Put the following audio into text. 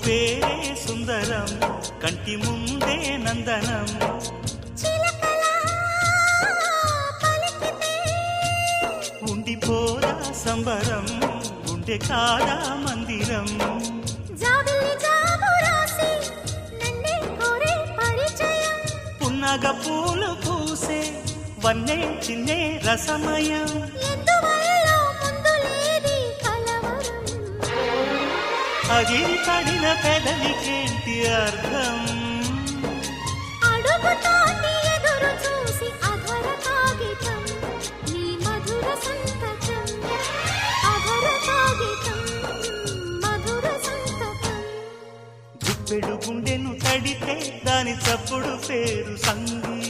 పేరే సుందరం కంటి ముందే నందనం ఉండిపోదా సంబరం ఉండే కాదా మందిరం పున్నగ పూలు పూసే వన్నే చిన్నే రసమయం అగిరి పడిన పెదవికేంటి అర్థం గుప్పెడు గుండెను తడితే దాని చప్పుడు పేరు సంగీతం